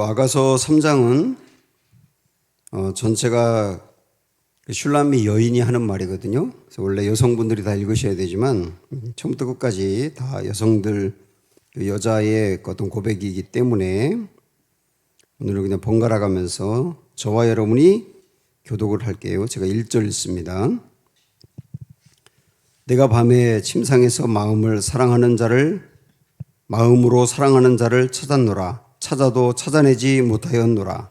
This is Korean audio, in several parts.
아가서 3장은 전체가 슐람미 여인이 하는 말이거든요. 그래서 원래 여성분들이 다 읽으셔야 되지만 처음부터 끝까지 다 여성들, 여자의 어떤 고백이기 때문에 오늘은 그냥 번갈아 가면서 저와 여러분이 교독을 할게요. 제가 1절 읽습니다. 내가 밤에 침상에서 마음으로 사랑하는 자를 찾았노라. 찾아도 찾아내지 못하였노라.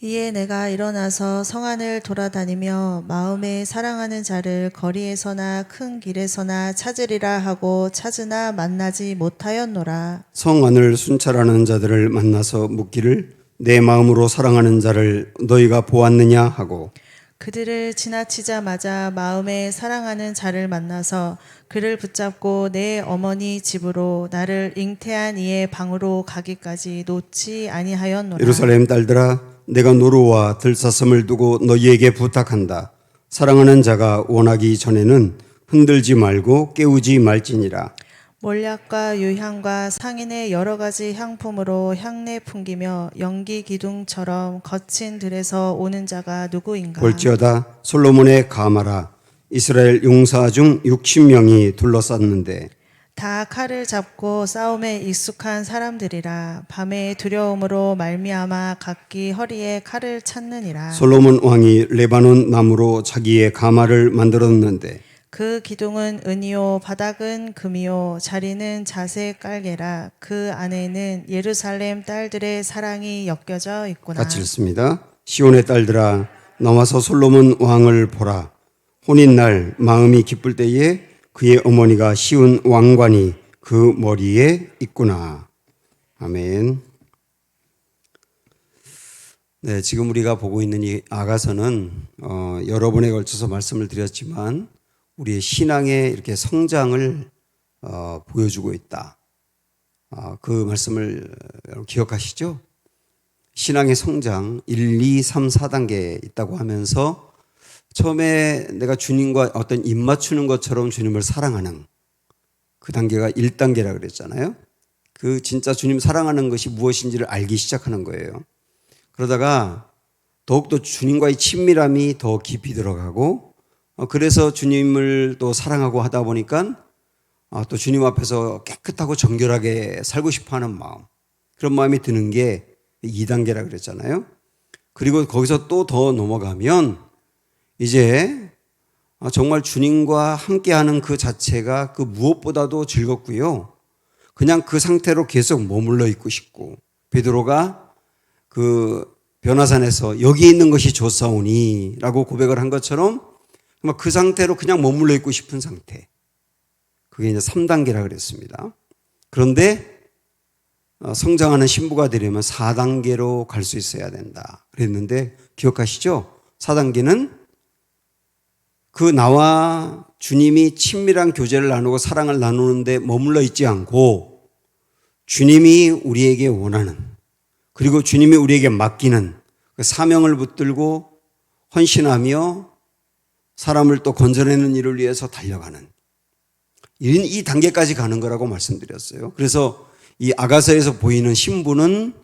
이에 내가 일어나서 성안을 돌아다니며 마음에 사랑하는 자를 거리에서나 큰 길에서나 찾으리라 하고 찾으나 만나지 못하였노라. 성안을 순찰하는 자들을 만나서 묻기를 내 마음으로 사랑하는 자를 너희가 보았느냐 하고 그들을 지나치자마자 마음에 사랑하는 자를 만나서 그를 붙잡고 내 어머니 집으로 나를 잉태한 이의 방으로 가기까지 놓지 아니하였노라. 예루살렘 딸들아 내가 노루와 들사슴을 두고 너희에게 부탁한다. 사랑하는 자가 원하기 전에는 흔들지 말고 깨우지 말지니라. 몰약과 유향과 상인의 여러 가지 향품으로 향내 풍기며 연기 기둥처럼 거친 들에서 오는 자가 누구인가? 볼지어다 솔로몬의 가마라 이스라엘 용사 중 60명이 둘러쌌는데 다 칼을 잡고 싸움에 익숙한 사람들이라. 밤의 두려움으로 말미암아 각기 허리에 칼을 찾느니라. 솔로몬 왕이 레바논 나무로 자기의 가마를 만들었는데 그 기둥은 은이요 바닥은 금이요 자리는 자색 깔개라. 그 안에는 예루살렘 딸들의 사랑이 엮여져 있구나. 같이 읽습니다. 시온의 딸들아 나와서 솔로몬 왕을 보라. 혼인날 마음이 기쁠 때에 그의 어머니가 씌운 왕관이 그 머리에 있구나. 아멘. 네, 지금 우리가 보고 있는 이 아가서는 여러 번에 걸쳐서 말씀을 드렸지만 우리의 신앙의 이렇게 성장을 보여주고 있다. 그 말씀을 여러분 기억하시죠? 신앙의 성장 1, 2, 3, 4단계 있다고 하면서 처음에 내가 주님과 어떤 입 맞추는 것처럼 주님을 사랑하는 그 단계가 1단계라 그랬잖아요. 그 진짜 주님 사랑하는 것이 무엇인지를 알기 시작하는 거예요. 그러다가 더욱더 주님과의 친밀함이 더 깊이 들어가고 그래서 주님을 또 사랑하고 하다 보니까 또 주님 앞에서 깨끗하고 정결하게 살고 싶어하는 마음, 그런 마음이 드는 게 2단계라 그랬잖아요. 그리고 거기서 또 더 넘어가면 이제 정말 주님과 함께하는 그 자체가 그 무엇보다도 즐겁고요. 그냥 그 상태로 계속 머물러 있고 싶고 베드로가 그 변화산에서 여기 있는 것이 좋사오니 라고 고백을 한 것처럼 그 상태로 그냥 머물러 있고 싶은 상태. 그게 이제 3단계라 그랬습니다. 그런데 성장하는 신부가 되려면 4단계로 갈 수 있어야 된다 그랬는데 기억하시죠? 4단계는 그 나와 주님이 친밀한 교제를 나누고 사랑을 나누는데 머물러 있지 않고 주님이 우리에게 원하는 그리고 주님이 우리에게 맡기는 그 사명을 붙들고 헌신하며 사람을 또 건져내는 일을 위해서 달려가는 이 단계까지 가는 거라고 말씀드렸어요. 그래서 이 아가서에서 보이는 신부는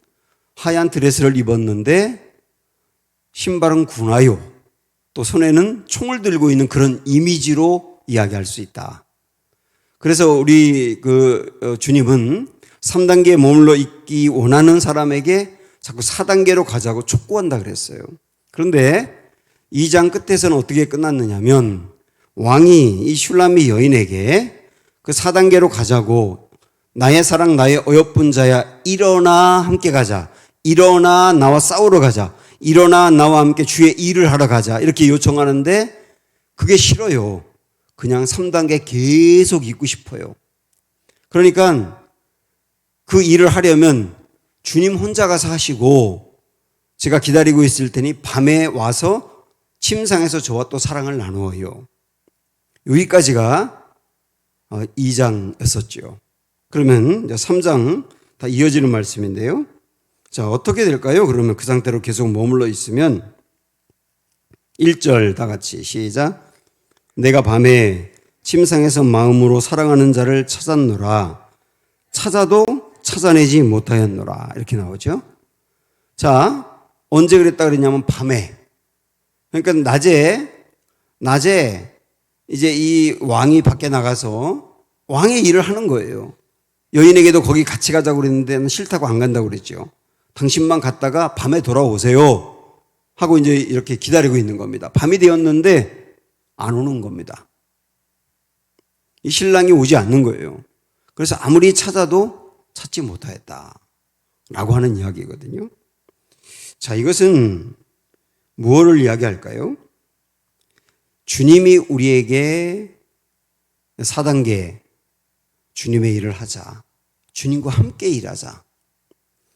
하얀 드레스를 입었는데 신발은 군화요. 또 손에는 총을 들고 있는 그런 이미지로 이야기할 수 있다. 그래서 우리 주님은 3단계에 머물러 있기 원하는 사람에게 자꾸 4단계로 가자고 촉구한다 그랬어요. 그런데 2장 끝에서는 어떻게 끝났느냐면 왕이 이 슐람미 여인에게 그 4단계로 가자고 나의 사랑 나의 어여쁜 자야 일어나 함께 가자. 일어나 나와 싸우러 가자. 일어나 나와 함께 주의 일을 하러 가자 이렇게 요청하는데 그게 싫어요. 그냥 3단계 계속 있고 싶어요. 그러니까 그 일을 하려면 주님 혼자 가서 하시고 제가 기다리고 있을 테니 밤에 와서 침상에서 저와 또 사랑을 나누어요. 여기까지가 2장이었었죠. 그러면 3장 다 이어지는 말씀인데요. 자, 어떻게 될까요? 그러면 그 상태로 계속 머물러 있으면 1절 다 같이 시작. 내가 밤에 침상에서 마음으로 사랑하는 자를 찾았노라. 찾아도 찾아내지 못하였노라. 이렇게 나오죠. 자, 언제 그랬다 그랬냐면 밤에. 그러니까 낮에 이제 이 왕이 밖에 나가서 왕의 일을 하는 거예요. 여인에게도 거기 같이 가자고 그랬는데 싫다고 안 간다고 그랬죠. 당신만 갔다가 밤에 돌아오세요 하고 이제 이렇게 기다리고 있는 겁니다. 밤이 되었는데 안 오는 겁니다. 이 신랑이 오지 않는 거예요. 그래서 아무리 찾아도 찾지 못하였다 라고 하는 이야기거든요. 자, 이것은 무엇을 이야기할까요? 주님이 우리에게 4단계 주님의 일을 하자. 주님과 함께 일하자.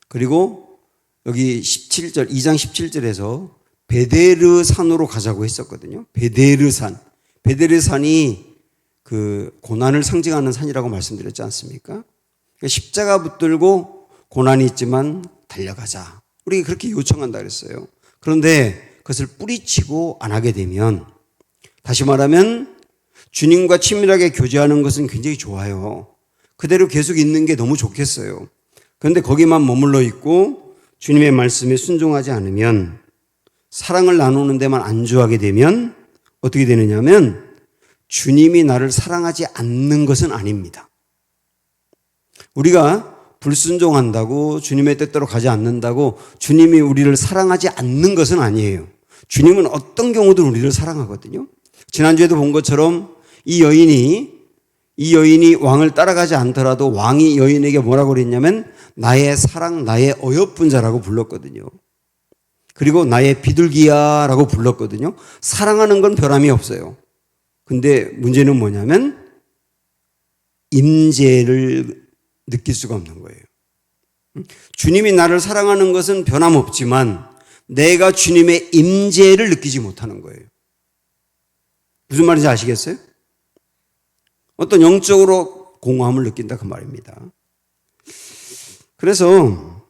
그리고 여기 17절, 2장 17절에서 베데르 산으로 가자고 했었거든요. 베데르 산. 베데르 산이 그 고난을 상징하는 산이라고 말씀드렸지 않습니까? 그러니까 십자가 붙들고 고난이 있지만 달려가자. 우리가 그렇게 요청한다 그랬어요. 그런데 그것을 뿌리치고 안 하게 되면, 다시 말하면 주님과 친밀하게 교제하는 것은 굉장히 좋아요. 그대로 계속 있는 게 너무 좋겠어요. 그런데 거기만 머물러 있고 주님의 말씀에 순종하지 않으면, 사랑을 나누는 데만 안주하게 되면 어떻게 되느냐면 주님이 나를 사랑하지 않는 것은 아닙니다. 우리가 불순종한다고, 주님의 뜻대로 가지 않는다고 주님이 우리를 사랑하지 않는 것은 아니에요. 주님은 어떤 경우든 우리를 사랑하거든요. 지난주에도 본 것처럼 이 여인이 왕을 따라가지 않더라도 왕이 여인에게 뭐라고 그랬냐면 나의 사랑, 나의 어여쁜자라고 불렀거든요. 그리고 나의 비둘기야라고 불렀거든요. 사랑하는 건 변함이 없어요. 근데 문제는 뭐냐면 임재를 느낄 수가 없는 거예요. 주님이 나를 사랑하는 것은 변함없지만 내가 주님의 임재를 느끼지 못하는 거예요. 무슨 말인지 아시겠어요? 어떤 영적으로 공허함을 느낀다 그 말입니다. 그래서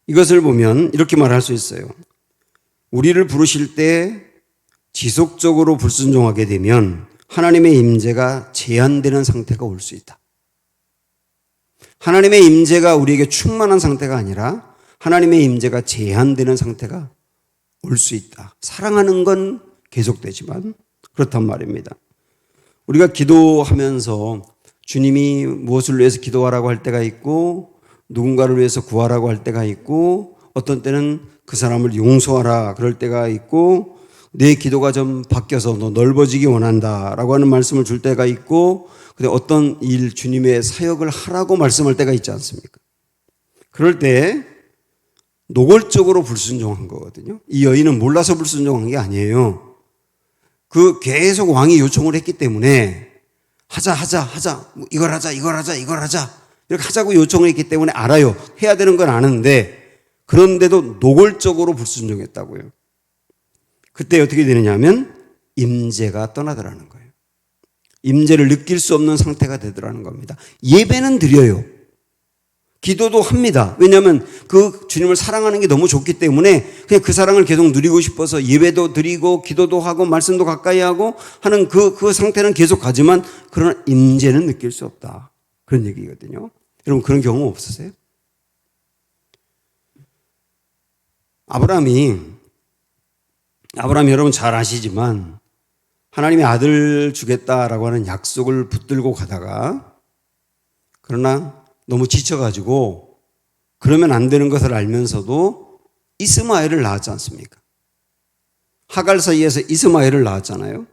이것을 보면 이렇게 말할 수 있어요. 우리를 부르실 때 지속적으로 불순종하게 되면 하나님의 임재가 제한되는 상태가 올 수 있다. 하나님의 임재가 우리에게 충만한 상태가 아니라 하나님의 임재가 제한되는 상태가 올 수 있다. 사랑하는 건 계속되지만 그렇단 말입니다. 우리가 기도하면서 주님이 무엇을 위해서 기도하라고 할 때가 있고, 누군가를 위해서 구하라고 할 때가 있고, 어떤 때는 그 사람을 용서하라 그럴 때가 있고, 내 기도가 좀 바뀌어서 너 넓어지기 원한다라고 하는 말씀을 줄 때가 있고, 근데 어떤 일 주님의 사역을 하라고 말씀할 때가 있지 않습니까? 그럴 때 노골적으로 불순종한 거거든요. 이 여인은 몰라서 불순종한 게 아니에요. 그 계속 왕이 요청을 했기 때문에 하자 이걸 하자 이렇게 하자고 요청을 했기 때문에 알아요. 해야 되는 건 아는데 그런데도 노골적으로 불순종했다고요. 그때 어떻게 되느냐면 임재가 떠나더라는 거예요. 임재를 느낄 수 없는 상태가 되더라는 겁니다. 예배는 드려요. 기도도 합니다. 왜냐하면 그 주님을 사랑하는 게 너무 좋기 때문에 그냥 그 사랑을 계속 누리고 싶어서 예배도 드리고 기도도 하고 말씀도 가까이 하고 하는 그 상태는 계속 가지만 그러나 임재는 느낄 수 없다. 그런 얘기거든요. 여러분 그런 경험 없으세요? 아브라함이 여러분 잘 아시지만 하나님의 아들 주겠다라고 하는 약속을 붙들고 가다가 그러나 너무 지쳐가지고 그러면 안 되는 것을 알면서도 이스마엘을 낳았지 않습니까? 하갈 사이에서 이스마엘을 낳았잖아요.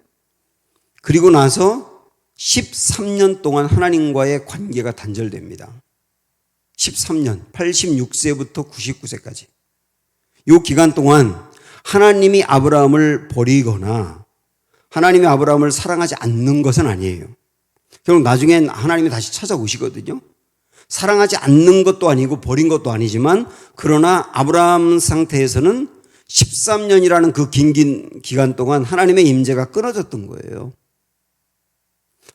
그리고 나서 13년 동안 하나님과의 관계가 단절됩니다. 13년, 86세부터 99세까지. 이 기간 동안 하나님이 아브라함을 버리거나 하나님이 아브라함을 사랑하지 않는 것은 아니에요. 결국 나중엔 하나님이 다시 찾아오시거든요. 사랑하지 않는 것도 아니고 버린 것도 아니지만 그러나 아브라함 상태에서는 13년이라는 그 긴 기간 동안 하나님의 임재가 끊어졌던 거예요.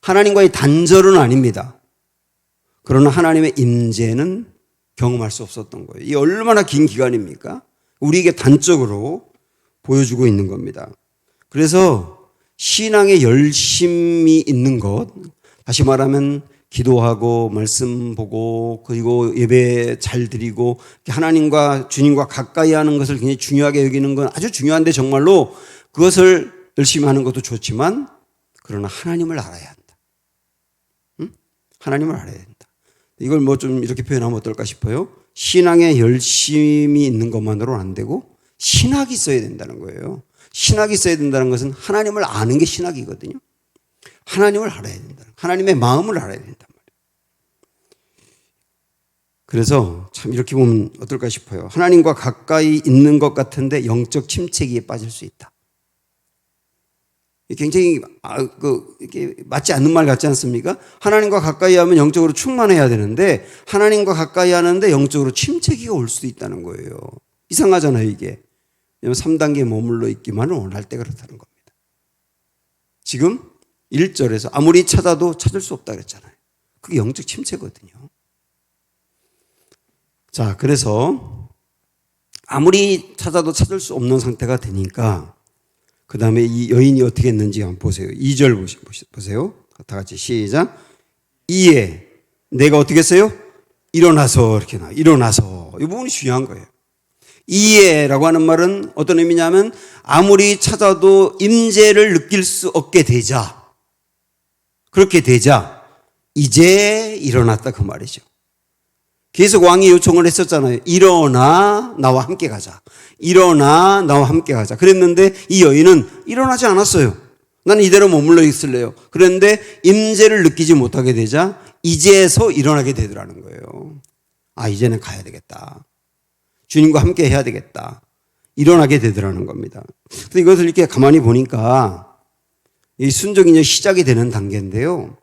하나님과의 단절은 아닙니다. 그러나 하나님의 임재는 경험할 수 없었던 거예요. 이게 얼마나 긴 기간입니까? 우리에게 단적으로 보여주고 있는 겁니다. 그래서 신앙에 열심이 있는 것, 다시 말하면 기도하고 말씀 보고 그리고 예배 잘 드리고 하나님과 주님과 가까이 하는 것을 굉장히 중요하게 여기는 건 아주 중요한데 정말로 그것을 열심히 하는 것도 좋지만 그러나 하나님을 알아야 한다. 응? 하나님을 알아야 된다. 이걸 뭐 좀 이렇게 표현하면 어떨까 싶어요. 신앙에 열심히 있는 것만으로는 안 되고 신학이 있어야 된다는 거예요. 신학이 있어야 된다는 것은 하나님을 아는 게 신학이거든요. 하나님을 알아야 된다. 하나님의 마음을 알아야 된단 말이에요. 그래서 참 이렇게 보면 어떨까 싶어요. 하나님과 가까이 있는 것 같은데 영적 침체기에 빠질 수 있다. 굉장히 이게 맞지 않는 말 같지 않습니까? 하나님과 가까이 하면 영적으로 충만해야 되는데 하나님과 가까이 하는데 영적으로 침체기가 올 수도 있다는 거예요. 이상하잖아요, 이게. 왜냐하면 3단계에 머물러 있기만을 원할 때 그렇다는 겁니다. 지금 1절에서 아무리 찾아도 찾을 수 없다 그랬잖아요. 그게 영적 침체거든요. 자, 그래서 아무리 찾아도 찾을 수 없는 상태가 되니까 그 다음에 이 여인이 어떻게 했는지 한번 보세요. 2절 보세요. 다 같이 시작. 이에 내가 어떻게 했어요? 일어나서 이렇게 일어나서 이 부분이 중요한 거예요. 이에라고 하는 말은 어떤 의미냐면 아무리 찾아도 임재를 느낄 수 없게 되자. 그렇게 되자 이제 일어났다 그 말이죠. 계속 왕이 요청을 했었잖아요. 일어나 나와 함께 가자. 일어나 나와 함께 가자. 그랬는데 이 여인은 일어나지 않았어요. 나는 이대로 머물러 있을래요. 그런데 임재를 느끼지 못하게 되자 이제서 일어나게 되더라는 거예요. 아, 이제는 가야 되겠다. 주님과 함께 해야 되겠다. 일어나게 되더라는 겁니다. 그래서 이것을 이렇게 가만히 보니까 이 순종이 시작이 되는 단계인데요.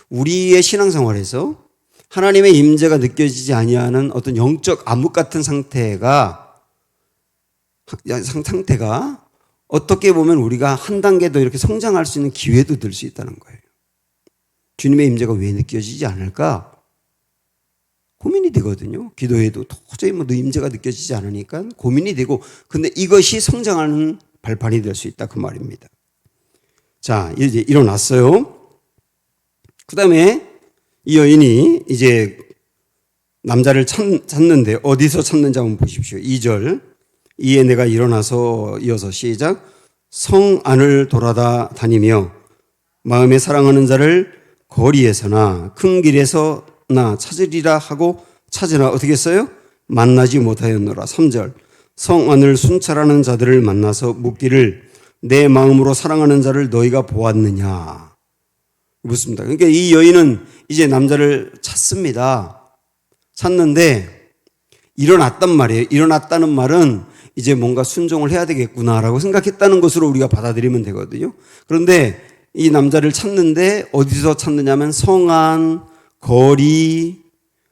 우리의 신앙생활에서 하나님의 임재가 느껴지지 아니하는 어떤 영적 암흑 같은 상태가 어떻게 보면 우리가 한 단계 더 이렇게 성장할 수 있는 기회도 될 수 있다는 거예요. 주님의 임재가 왜 느껴지지 않을까? 고민이 되거든요. 기도해도 도저히 너 임재가 느껴지지 않으니까 고민이 되고, 근데 이것이 성장하는 발판이 될 수 있다 그 말입니다. 자, 이제 일어났어요. 그 다음에 이 여인이 이제 남자를 찾는데 어디서 찾는지 한번 보십시오. 2절. 이에 내가 일어나서 이어서 시작. 성 안을 돌아다니며 마음에 사랑하는 자를 거리에서나 큰 길에서나 찾으리라 하고 찾으나 어떻게 했어요? 만나지 못하였노라. 3절. 성 안을 순찰하는 자들을 만나서 묻기를 내 마음으로 사랑하는 자를 너희가 보았느냐. 묻습니다. 그러니까 이 여인은 이제 남자를 찾습니다. 찾는데 일어났단 말이에요. 일어났다는 말은 이제 뭔가 순종을 해야 되겠구나라고 생각했다는 것으로 우리가 받아들이면 되거든요. 그런데 이 남자를 찾는데 어디서 찾느냐면 성안, 거리,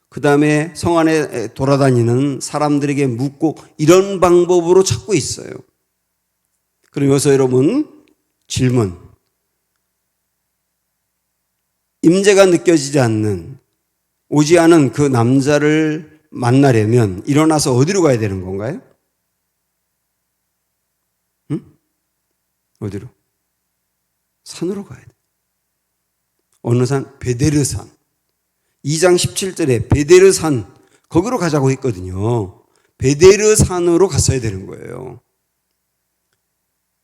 그 다음에 성 안에 돌아다니는 사람들에게 묻고 이런 방법으로 찾고 있어요. 그럼 여기서 여러분 질문. 임재가 느껴지지 않는, 오지 않은 그 남자를 만나려면 일어나서 어디로 가야 되는 건가요? 응? 어디로? 산으로 가야 돼. 어느 산? 베데르산. 2장 17절에 베데르산, 거기로 가자고 했거든요. 베데르산으로 갔어야 되는 거예요.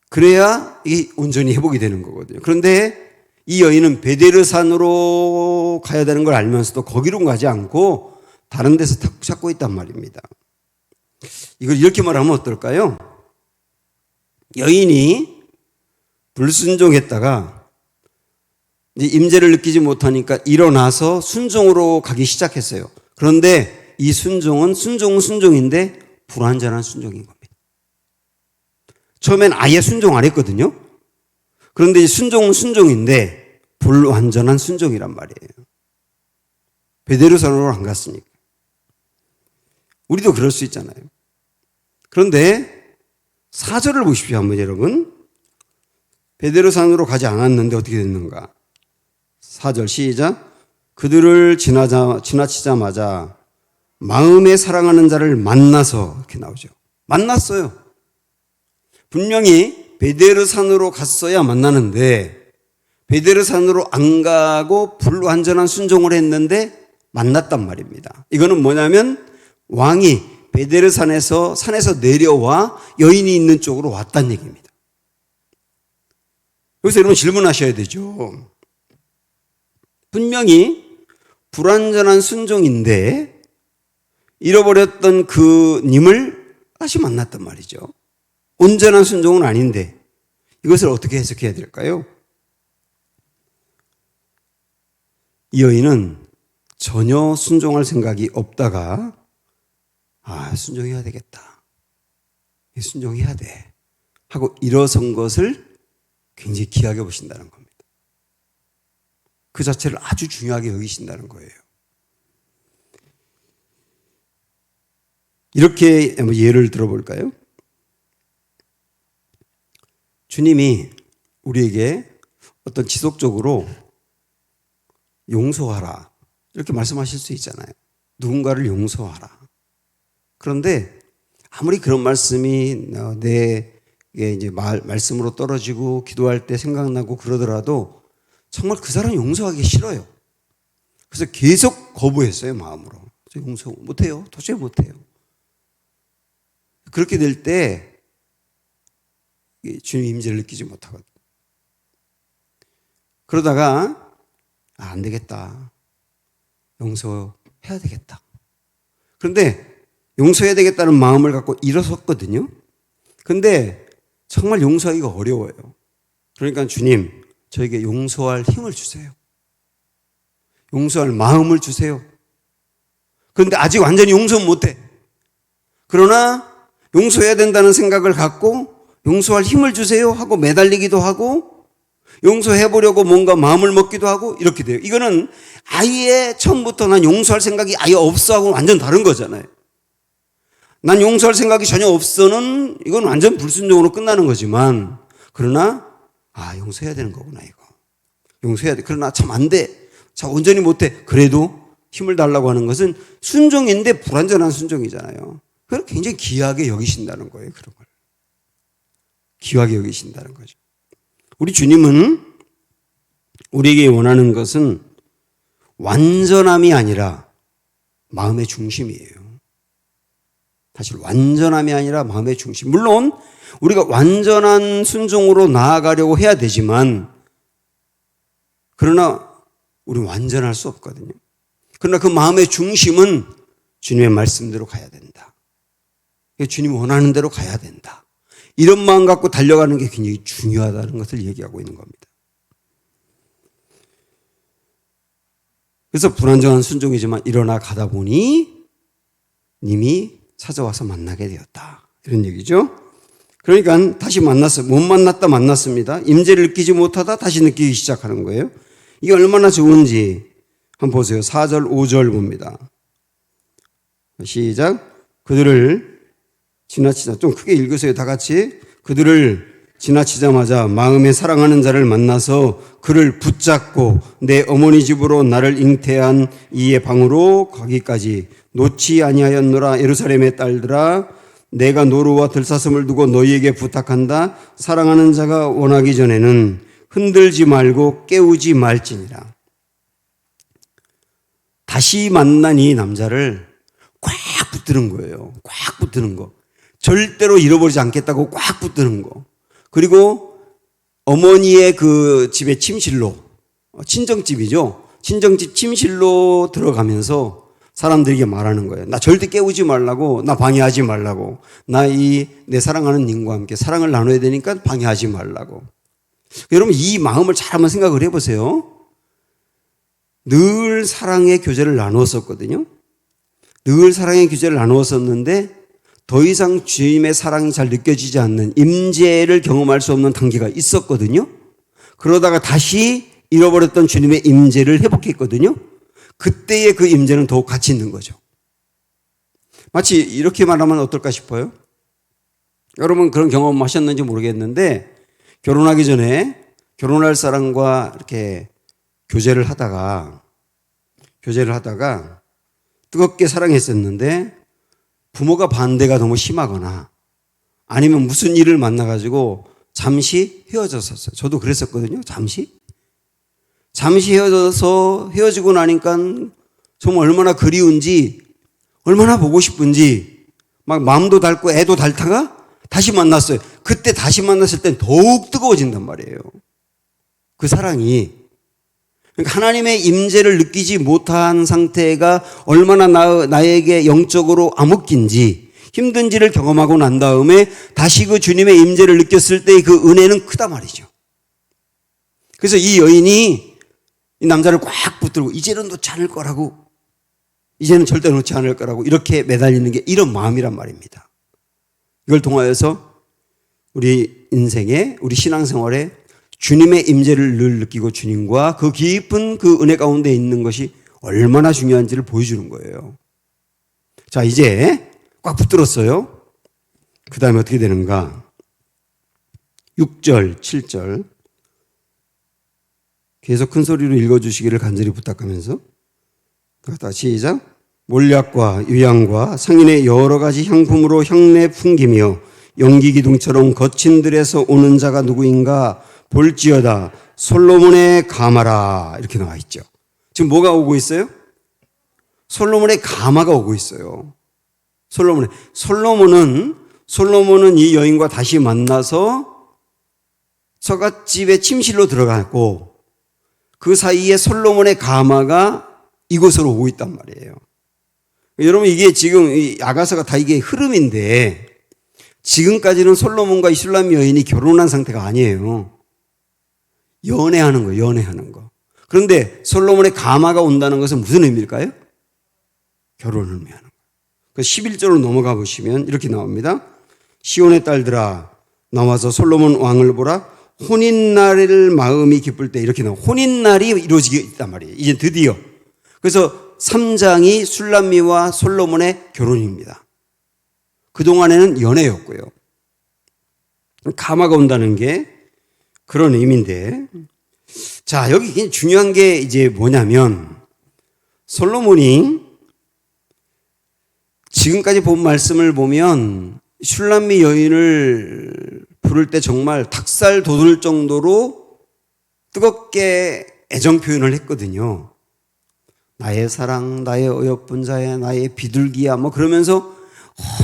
그래야 이게 온전히 회복이 되는 거거든요. 그런데 이 여인은 베데르산으로 가야 되는 걸 알면서도 거기로 가지 않고 다른 데서 찾고 있단 말입니다. 이걸 이렇게 말하면 어떨까요? 여인이 불순종했다가 이제 임재를 느끼지 못하니까 일어나서 순종으로 가기 시작했어요. 그런데 이 순종은 순종인데 불완전한 순종인 겁니다. 처음엔 아예 순종 안 했거든요. 그런데 이 순종은 순종인데 불완전한 순종이란 말이에요. 베데르산으로 안 갔으니까. 우리도 그럴 수 있잖아요. 그런데 4절을 보십시오 한번 여러분. 베데르산으로 가지 않았는데 어떻게 됐는가. 4절 시작. 그들을 지나치자마자 마음에 사랑하는 자를 만나서 이렇게 나오죠. 만났어요. 분명히 베데르산으로 갔어야 만나는데 베델산으로 안 가고 불완전한 순종을 했는데 만났단 말입니다. 이거는 뭐냐면 왕이 베델산에서 산에서 내려와 여인이 있는 쪽으로 왔다는 얘기입니다. 여기서 여러분 질문하셔야 되죠. 분명히 불완전한 순종인데 잃어버렸던 그 님을 다시 만났단 말이죠. 온전한 순종은 아닌데 이것을 어떻게 해석해야 될까요? 이 여인은 전혀 순종할 생각이 없다가 순종해야 되겠다. 순종해야 돼. 하고 일어선 것을 굉장히 귀하게 보신다는 겁니다. 그 자체를 아주 중요하게 여기신다는 거예요. 이렇게 한번 예를 들어볼까요? 주님이 우리에게 어떤 지속적으로 용서하라 이렇게 말씀하실 수 있잖아요. 누군가를 용서하라. 그런데 아무리 그런 말씀이 내 이제 말씀으로 떨어지고 기도할 때 생각나고 그러더라도 정말 그 사람 용서하기 싫어요. 그래서 계속 거부했어요, 마음으로. 저 용서 못해요. 도저히 못해요. 그렇게 될 때 주님 임재를 느끼지 못하거든요. 그러다가 안 되겠다. 용서해야 되겠다. 그런데 용서해야 되겠다는 마음을 갖고 일어섰거든요. 근데 정말 용서하기가 어려워요. 그러니까 주님, 저에게 용서할 힘을 주세요. 용서할 마음을 주세요. 그런데 아직 완전히 용서는 못해. 그러나 용서해야 된다는 생각을 갖고 용서할 힘을 주세요 하고 매달리기도 하고 용서해보려고 뭔가 마음을 먹기도 하고 이렇게 돼요. 이거는 아예 처음부터 난 용서할 생각이 아예 없어 하고 완전 다른 거잖아요. 난 용서할 생각이 전혀 없어는 이건 완전 불순종으로 끝나는 거지만 그러나 용서해야 되는 거구나 이거. 용서해야 돼. 그러나 참 안 돼. 참 온전히 못해. 그래도 힘을 달라고 하는 것은 순종인데 불완전한 순종이잖아요. 그걸 굉장히 귀하게 여기신다는 거예요. 그런 걸. 귀하게 여기신다는 거죠. 우리 주님은 우리에게 원하는 것은 완전함이 아니라 마음의 중심이에요. 사실 완전함이 아니라 마음의 중심. 물론 우리가 완전한 순종으로 나아가려고 해야 되지만 그러나 우리는 완전할 수 없거든요. 그러나 그 마음의 중심은 주님의 말씀대로 가야 된다. 주님 원하는 대로 가야 된다. 이런 마음 갖고 달려가는 게 굉장히 중요하다는 것을 얘기하고 있는 겁니다. 그래서 불완전한 순종이지만 일어나 가다 보니 님이 찾아와서 만나게 되었다. 이런 얘기죠. 그러니까 다시 만났어요. 못 만났다 만났습니다. 임재를 느끼지 못하다 다시 느끼기 시작하는 거예요. 이게 얼마나 좋은지 한번 보세요. 4절 5절 봅니다. 시작. 그들을 지나치자. 좀 크게 읽으세요. 다 같이. 그들을 지나치자마자 마음에 사랑하는 자를 만나서 그를 붙잡고 내 어머니 집으로 나를 잉태한 이의 방으로 가기까지 놓지 아니하였노라. 예루살렘의 딸들아, 내가 노루와 들사슴을 두고 너희에게 부탁한다. 사랑하는 자가 원하기 전에는 흔들지 말고 깨우지 말지니라. 다시 만난 이 남자를 꽉 붙드는 거예요. 꽉 붙드는 거. 절대로 잃어버리지 않겠다고 꽉 붙드는 거. 그리고 어머니의 그 집의 침실로, 친정집이죠. 친정집 침실로 들어가면서 사람들에게 말하는 거예요. 나 절대 깨우지 말라고, 나 방해하지 말라고, 내 사랑하는 님과 함께 사랑을 나눠야 되니까 방해하지 말라고. 여러분 이 마음을 잘 한번 생각을 해보세요. 늘 사랑의 교제를 나누었었거든요. 늘 사랑의 교제를 나누었었는데 더 이상 주님의 사랑이 잘 느껴지지 않는 임재를 경험할 수 없는 단계가 있었거든요. 그러다가 다시 잃어버렸던 주님의 임재를 회복했거든요. 그때의 그 임재는 더욱 가치 있는 거죠. 마치 이렇게 말하면 어떨까 싶어요. 여러분 그런 경험 하셨는지 모르겠는데 결혼하기 전에 결혼할 사람과 이렇게 교제를 하다가 뜨겁게 사랑했었는데 부모가 반대가 너무 심하거나 아니면 무슨 일을 만나가지고 잠시 헤어졌었어요. 저도 그랬었거든요. 잠시. 잠시 헤어지고 나니까 정말 얼마나 그리운지, 얼마나 보고 싶은지 막 마음도 닳고 애도 닳다가 다시 만났어요. 그때 다시 만났을 땐 더욱 뜨거워진단 말이에요. 그 사랑이. 그러니까 하나님의 임재를 느끼지 못한 상태가 얼마나 나에게 영적으로 암흑긴지 힘든지를 경험하고 난 다음에 다시 그 주님의 임재를 느꼈을 때 그 은혜는 크다 말이죠. 그래서 이 여인이 이 남자를 꽉 붙들고 이제는 놓지 않을 거라고, 이제는 절대 놓지 않을 거라고 이렇게 매달리는 게 이런 마음이란 말입니다. 이걸 통하여서 우리 인생에, 우리 신앙생활에 주님의 임재를 늘 느끼고 주님과 그 깊은 그 은혜 가운데 있는 것이 얼마나 중요한지를 보여주는 거예요. 자, 이제 꽉 붙들었어요. 그 다음에 어떻게 되는가? 6절, 7절 계속 큰 소리로 읽어주시기를 간절히 부탁하면서, 다시 시작. 몰약과 유향과 상인의 여러 가지 향품으로 향내 풍기며 연기 기둥처럼 거친 들에서 오는 자가 누구인가 볼지어다 솔로몬의 가마라, 이렇게 나와 있죠. 지금 뭐가 오고 있어요? 솔로몬의 가마가 오고 있어요. 솔로몬은 이 여인과 다시 만나서 처갓집의 침실로 들어갔고 그 사이에 솔로몬의 가마가 이곳으로 오고 있단 말이에요. 여러분, 이게 지금 이 아가서가 다 이게 흐름인데 지금까지는 솔로몬과 이 슐람 여인이 결혼한 상태가 아니에요. 연애하는 거예요. 연애하는 거. 그런데 솔로몬의 가마가 온다는 것은 무슨 의미일까요? 결혼을 의미하는 거예요. 11절로 넘어가 보시면 이렇게 나옵니다. 시온의 딸들아 나와서 솔로몬 왕을 보라. 혼인날을 마음이 기쁠 때, 이렇게 나와요. 혼인날이 이루어지게 있단 말이에요. 이제 드디어. 그래서 3장이 술람미와 솔로몬의 결혼입니다. 그동안에는 연애였고요. 가마가 온다는 게 그런 의미인데, 자, 여기 중요한 게 이제 뭐냐면, 솔로몬이 지금까지 본 말씀을 보면 슐람미 여인을 부를 때 정말 닭살 돋을 정도로 뜨겁게 애정 표현을 했거든요. 나의 사랑, 나의 어여쁜 자야, 나의 비둘기야, 뭐 그러면서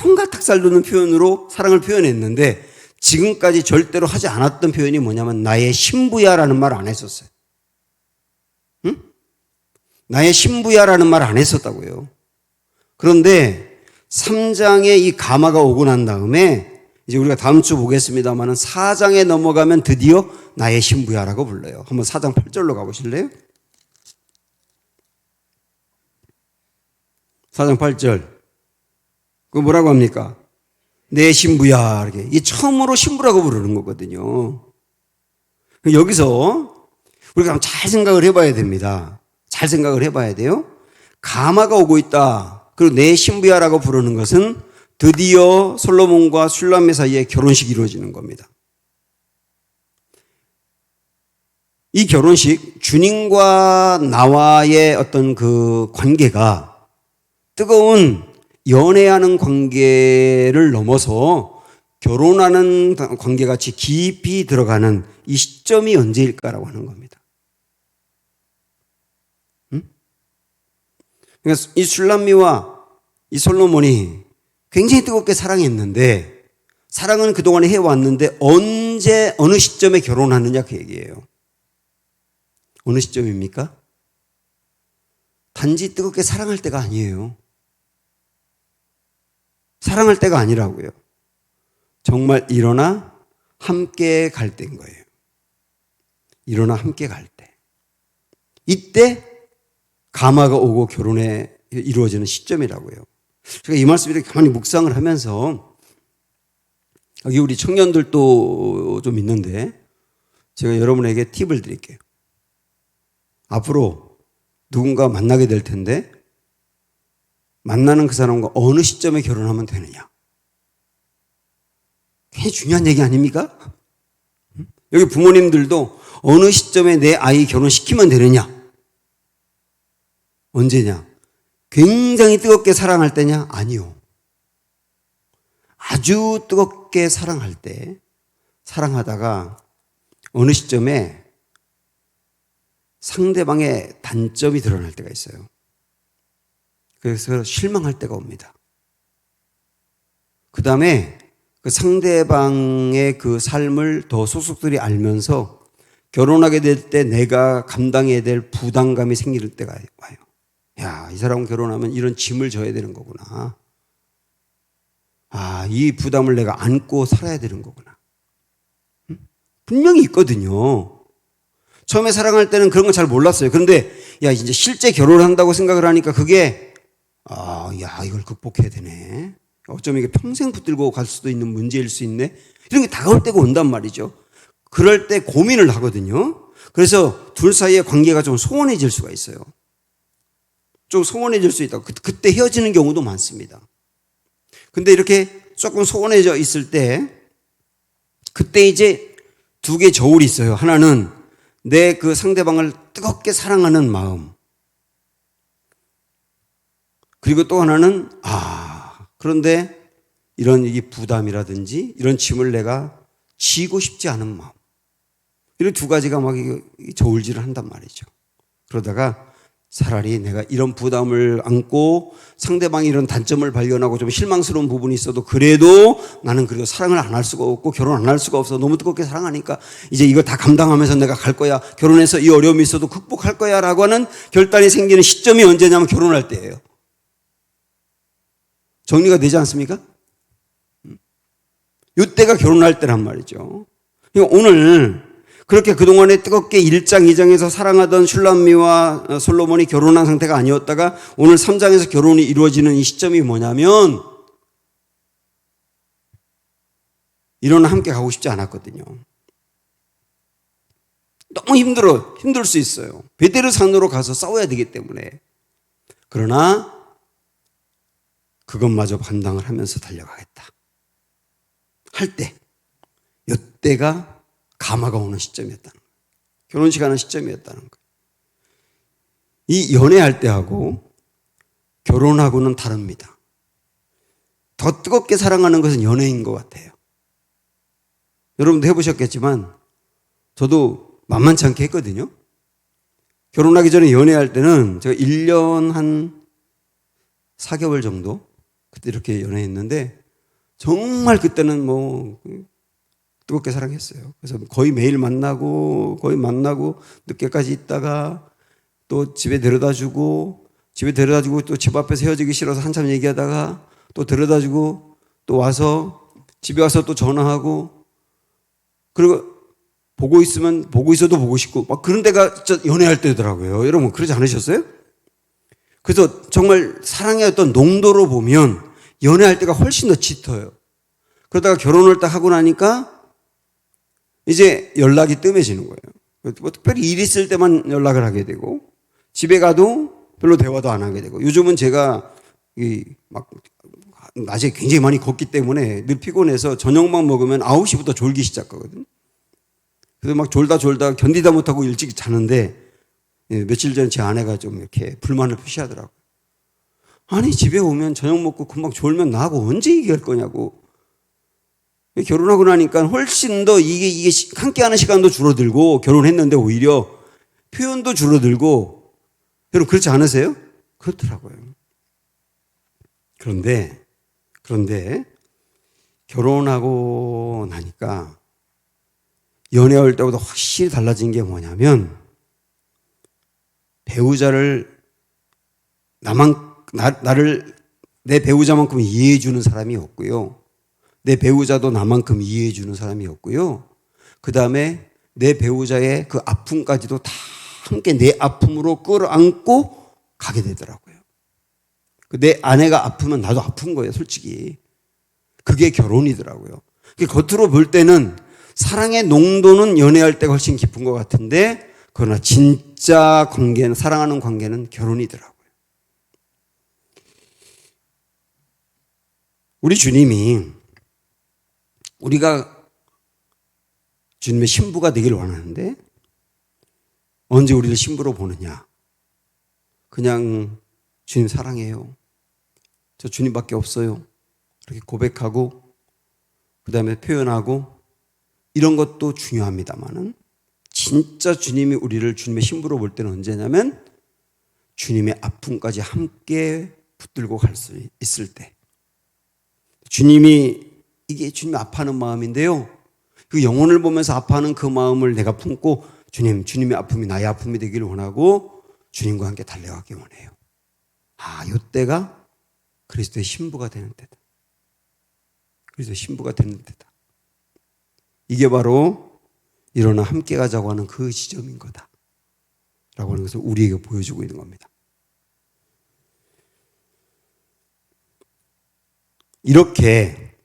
온갖 닭살 돋는 표현으로 사랑을 표현했는데 지금까지 절대로 하지 않았던 표현이 뭐냐면 나의 신부야라는 말 안 했었어요. 응? 나의 신부야라는 말 안 했었다고요. 그런데 3장에 이 가마가 오고 난 다음에 이제 우리가 다음 주 보겠습니다만 4장에 넘어가면 드디어 나의 신부야라고 불러요. 한번 4장 8절로 가보실래요? 4장 8절. 그거 뭐라고 합니까? 내 신부야. 이렇게. 이게 처음으로 신부라고 부르는 거거든요. 여기서 우리가 잘 생각을 해봐야 됩니다. 잘 생각을 해봐야 돼요. 가마가 오고 있다. 그리고 내 신부야라고 부르는 것은 드디어 솔로몬과 슐람미 사이에 결혼식이 이루어지는 겁니다. 이 결혼식, 주님과 나와의 어떤 그 관계가 뜨거운 연애하는 관계를 넘어서 결혼하는 관계같이 깊이 들어가는 이 시점이 언제일까라고 하는 겁니다. 그러니까 이 슐람미와 이 솔로몬이 굉장히 뜨겁게 사랑했는데, 사랑은 그동안에 해왔는데 언제 어느 시점에 결혼하느냐 그 얘기예요. 어느 시점입니까? 단지 뜨겁게 사랑할 때가 아니에요. 사랑할 때가 아니라고요. 정말 일어나 함께 갈 때인 거예요. 일어나 함께 갈 때. 이때 가마가 오고 결혼에 이루어지는 시점이라고요. 제가 이 말씀을 이렇게 가만히 묵상을 하면서, 여기 우리 청년들도 좀 있는데 제가 여러분에게 팁을 드릴게요. 앞으로 누군가 만나게 될 텐데 만나는 그 사람과 어느 시점에 결혼하면 되느냐. 굉장히 중요한 얘기 아닙니까? 여기 부모님들도 어느 시점에 내 아이 결혼시키면 되느냐. 언제냐? 굉장히 뜨겁게 사랑할 때냐? 아니요. 아주 뜨겁게 사랑할 때, 사랑하다가 어느 시점에 상대방의 단점이 드러날 때가 있어요. 그래서 실망할 때가 옵니다. 그 다음에 그 상대방의 그 삶을 더 속속들이 알면서 결혼하게 될 때 내가 감당해야 될 부담감이 생길 때가 와요. 야, 이 사람 결혼하면 이런 짐을 져야 되는 거구나. 아, 이 부담을 내가 안고 살아야 되는 거구나. 분명히 있거든요. 처음에 사랑할 때는 그런 거 잘 몰랐어요. 그런데 야, 이제 실제 결혼을 한다고 생각을 하니까 그게 야, 이걸 극복해야 되네. 어쩌면 이게 평생 붙들고 갈 수도 있는 문제일 수 있네. 이런 게 다가올 때가 온단 말이죠. 그럴 때 고민을 하거든요. 그래서 둘 사이의 관계가 좀 소원해질 수가 있어요. 좀 소원해질 수 있다. 그때 헤어지는 경우도 많습니다. 근데 이렇게 조금 소원해져 있을 때 그때 이제 두 개의 저울이 있어요. 하나는 내 그 상대방을 뜨겁게 사랑하는 마음. 그리고 또 하나는 그런데 이런 이 부담이라든지 이런 짐을 내가 지고 싶지 않은 마음. 이런 두 가지가 막 저울질을 한단 말이죠. 그러다가 차라리 내가 이런 부담을 안고 상대방이 이런 단점을 발견하고 좀 실망스러운 부분이 있어도 그래도 나는 그래도 사랑을 안 할 수가 없고 결혼 안 할 수가 없어. 너무 뜨겁게 사랑하니까 이제 이거 다 감당하면서 내가 갈 거야. 결혼해서 이 어려움이 있어도 극복할 거야 라고 하는 결단이 생기는 시점이 언제냐면 결혼할 때예요. 정리가 되지 않습니까? 이때가 결혼할 때란 말이죠. 그러니까 오늘 그렇게 그동안에 뜨겁게 1장, 2장에서 사랑하던 슐람미와 솔로몬이 결혼한 상태가 아니었다가 오늘 3장에서 결혼이 이루어지는 이 시점이 뭐냐면 이런 함께 가고 싶지 않았거든요. 너무 힘들 수 있어요. 베데르산으로 가서 싸워야 되기 때문에. 그러나 그것마저 감당을 하면서 달려가겠다. 할 때, 이때가 가마가 오는 시점이었다는 거예요. 결혼식 하는 시점이었다는 거예요. 이 연애할 때하고 결혼하고는 다릅니다. 더 뜨겁게 사랑하는 것은 연애인 것 같아요. 여러분도 해보셨겠지만 저도 만만치 않게 했거든요. 결혼하기 전에 연애할 때는 제가 1년 한 4개월 정도 그때 이렇게 연애했는데 정말 그때는 뭐 뜨겁게 사랑했어요. 그래서 거의 매일 만나고 늦게까지 있다가 또 집에 데려다주고 또 집 앞에서 헤어지기 싫어서 한참 얘기하다가 또 데려다주고 또 와서 집에 와서 또 전화하고 그리고 보고 있어도 보고 싶고 막 그런 데가 진짜 연애할 때더라고요. 여러분 그러지 않으셨어요? 그래서 정말 사랑의 어떤 농도로 보면 연애할 때가 훨씬 더 짙어요. 그러다가 결혼을 딱 하고 나니까 이제 연락이 뜸해지는 거예요. 뭐 특별히 일 있을 때만 연락을 하게 되고 집에 가도 별로 대화도 안 하게 되고 요즘은 제가 막 낮에 굉장히 많이 걷기 때문에 늘 피곤해서 저녁만 먹으면 9시부터 졸기 시작하거든요. 그래서 막 졸다 견디다 못하고 일찍 자는데 며칠 전에 제 아내가 좀 이렇게 불만을 표시하더라고요. 아니 집에 오면 저녁 먹고 금방 졸면 나하고 언제 얘기할 거냐고. 결혼하고 나니까 훨씬 더 이게 함께하는 시간도 줄어들고 결혼했는데 오히려 표현도 줄어들고 여러분 그렇지 않으세요? 그렇더라고요. 그런데 결혼하고 나니까 연애할 때보다 확실히 달라진 게 뭐냐면 배우자를 나를 내 배우자만큼 이해해 주는 사람이 없고요. 내 배우자도 나만큼 이해해 주는 사람이 없고요. 그 다음에 내 배우자의 그 아픔까지도 다 함께 내 아픔으로 끌어안고 가게 되더라고요. 내 아내가 아프면 나도 아픈 거예요, 솔직히. 그게 결혼이더라고요. 겉으로 볼 때는 사랑의 농도는 연애할 때가 훨씬 깊은 것 같은데 그러나 진짜 관계는 사랑하는 관계는 결혼이더라고요. 우리 주님이 우리가 주님의 신부가 되길 원하는데 언제 우리를 신부로 보느냐? 그냥 주님 사랑해요. 저 주님밖에 없어요. 이렇게 고백하고 그 다음에 표현하고 이런 것도 중요합니다만은 진짜 주님이 우리를 주님의 신부로 볼 때는 언제냐면 주님의 아픔까지 함께 붙들고 갈 수 있을 때. 이게 주님이 아파하는 마음인데요. 그 영혼을 보면서 아파하는 그 마음을 내가 품고 주님의 아픔이 나의 아픔이 되기를 원하고 주님과 함께 달려가기 원해요. 이때가 그리스도의 신부가 되는 때다. 그리스도의 신부가 되는 때다. 이게 바로 일어나 함께 가자고 하는 그 지점인 거다. 라고 하는 것을 우리에게 보여주고 있는 겁니다. 이렇게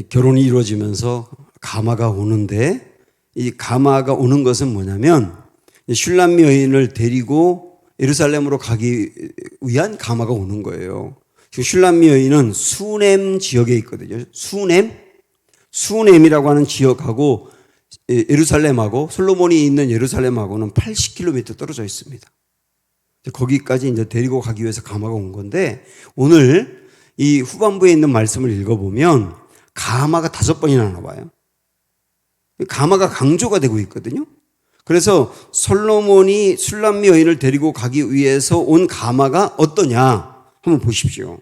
결혼이 이루어지면서 가마가 오는데 이 가마가 오는 것은 뭐냐면 슐람미 여인을 데리고 예루살렘으로 가기 위한 가마가 오는 거예요. 슐람미 여인은 수넴 지역에 있거든요. 수넴이라고 하는 지역하고 예루살렘하고 솔로몬이 있는 예루살렘하고는 80km 떨어져 있습니다. 거기까지 이제 데리고 가기 위해서 가마가 온 건데 오늘 이 후반부에 있는 말씀을 읽어보면 가마가 5번이나 나와요. 가마가 강조가 되고 있거든요. 그래서 솔로몬이 슐람미 여인을 데리고 가기 위해서 온 가마가 어떠냐 한번 보십시오.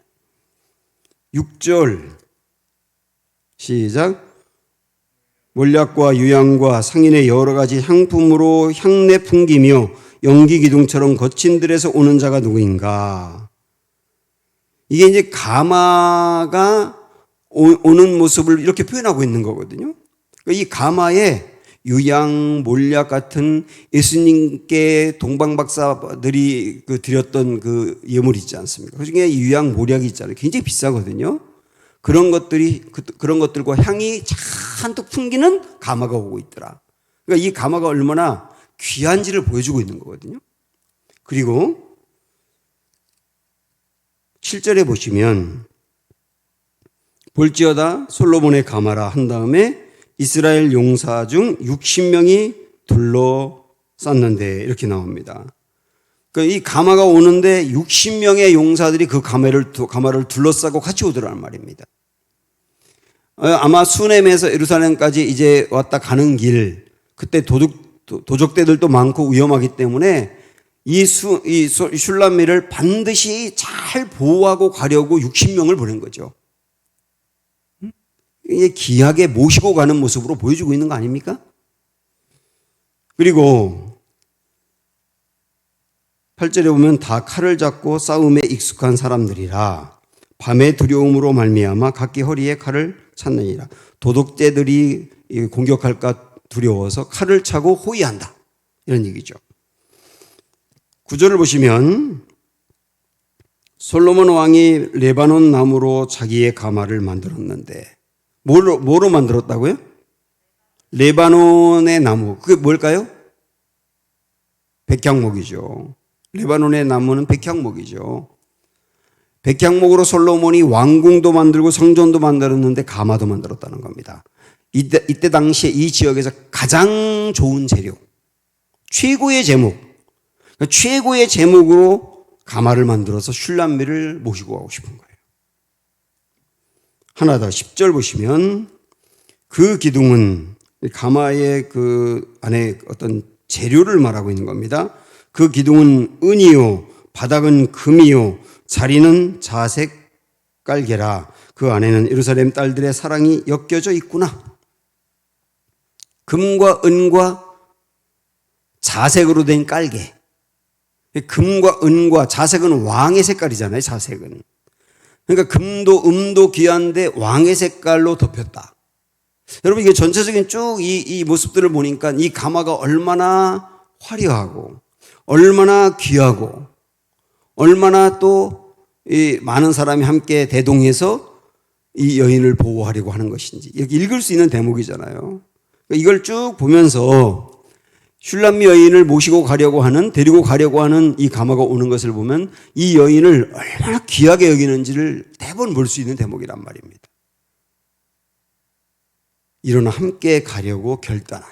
6절 시작. 몰약과 유향과 상인의 여러 가지 향품으로 향내 풍기며 연기 기둥처럼 거친 들에서 오는 자가 누구인가. 이게 이제 가마가 오는 모습을 이렇게 표현하고 있는 거거든요. 이 가마에 유향, 몰약 같은 예수님께 동방박사들이 드렸던 그 예물이 있지 않습니까? 그 중에 유향, 몰약이 있잖아요. 굉장히 비싸거든요. 그런 것들과 향이 잔뜩 풍기는 가마가 오고 있더라. 그러니까 이 가마가 얼마나 귀한지를 보여주고 있는 거거든요. 그리고 7절에 보시면 볼지어다 솔로몬의 가마라 한 다음에 이스라엘 용사 중 60명이 둘러쌌는데 이렇게 나옵니다. 그러니까 이 가마가 오는데 60명의 용사들이 그 가마를 둘러싸고 같이 오더라는 말입니다. 아마 수넴에서 예루살렘까지 이제 왔다 가는 길, 그때 도적대들도 많고 위험하기 때문에 이 슐람미를 반드시 잘 보호하고 가려고 60명을 보낸 거죠. 이게 귀하게 모시고 가는 모습으로 보여주고 있는 거 아닙니까? 그리고 8절에 보면 다 칼을 잡고 싸움에 익숙한 사람들이라 밤의 두려움으로 말미암아 각기 허리에 칼을 찼느니라. 도둑제들이 공격할까 두려워서 칼을 차고 호위한다. 이런 얘기죠. 9절을 보시면 솔로몬 왕이 레바논 나무로 자기의 가마를 만들었는데 뭐로 만들었다고요? 레바논의 나무. 그게 뭘까요? 백향목이죠. 레바논의 나무는 백향목이죠. 백향목으로 솔로몬이 왕궁도 만들고 성전도 만들었는데 가마도 만들었다는 겁니다. 이때 당시에 이 지역에서 가장 좋은 재료, 최고의 제목, 그러니까 최고의 제목으로 가마를 만들어서 슐람미를 모시고 가고 싶은 거예요. 하나 더 10절 보시면 그 기둥은 가마의 그 안에 어떤 재료를 말하고 있는 겁니다. 그 기둥은 은이요 바닥은 금이요 자리는 자색 깔개라. 그 안에는 예루살렘 딸들의 사랑이 엮여져 있구나. 금과 은과 자색으로 된 깔개. 금과 은과 자색은 왕의 색깔이잖아요. 자색은. 그러니까 금도 음도 귀한데 왕의 색깔로 덮였다. 여러분 이게 전체적인 쭉 이 모습들을 보니까 이 가마가 얼마나 화려하고 얼마나 귀하고 얼마나 또 이 많은 사람이 함께 대동해서 이 여인을 보호하려고 하는 것인지 이렇게 읽을 수 있는 대목이잖아요. 그러니까 이걸 쭉 보면서 슐람미 여인을 데리고 가려고 하는 이 가마가 오는 것을 보면 이 여인을 얼마나 귀하게 여기는지를 대번 볼 수 있는 대목이란 말입니다. 일어나 함께 가려고 결단한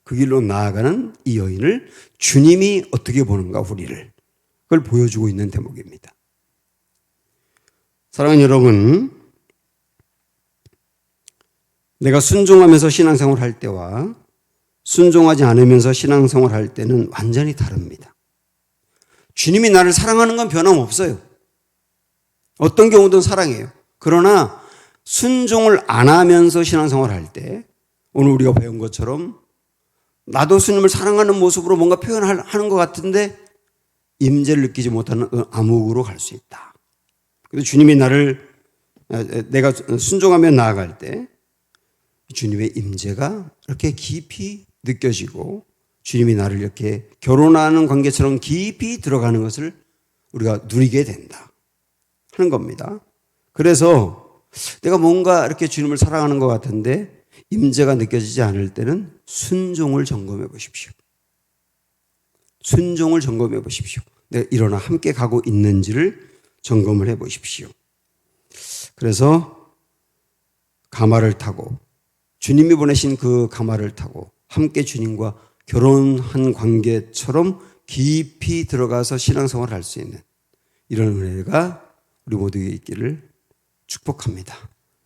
그 길로 나아가는 이 여인을 주님이 어떻게 보는가 우리를 그걸 보여주고 있는 대목입니다. 사랑하는 여러분, 내가 순종하면서 신앙생활을 할 때와 순종하지 않으면서 신앙생활 할 때는 완전히 다릅니다. 주님이 나를 사랑하는 건 변함없어요. 어떤 경우든 사랑해요. 그러나 순종을 안 하면서 신앙생활 할 때 오늘 우리가 배운 것처럼 나도 주님을 사랑하는 모습으로 뭔가 표현하는 것 같은데 임재를 느끼지 못하는 암흑으로 갈 수 있다. 그래서 주님이 내가 순종하며 나아갈 때 주님의 임재가 이렇게 깊이 느껴지고 주님이 나를 이렇게 결혼하는 관계처럼 깊이 들어가는 것을 우리가 누리게 된다 하는 겁니다. 그래서 내가 뭔가 이렇게 주님을 사랑하는 것 같은데 임재가 느껴지지 않을 때는 순종을 점검해 보십시오. 순종을 점검해 보십시오. 내가 일어나 함께 가고 있는지를 점검을 해 보십시오. 그래서 가마를 타고 주님이 보내신 그 가마를 타고 함께 주님과 결혼한 관계처럼 깊이 들어가서 신앙생활을 할 수 있는 이런 은혜가 우리 모두에게 있기를 축복합니다.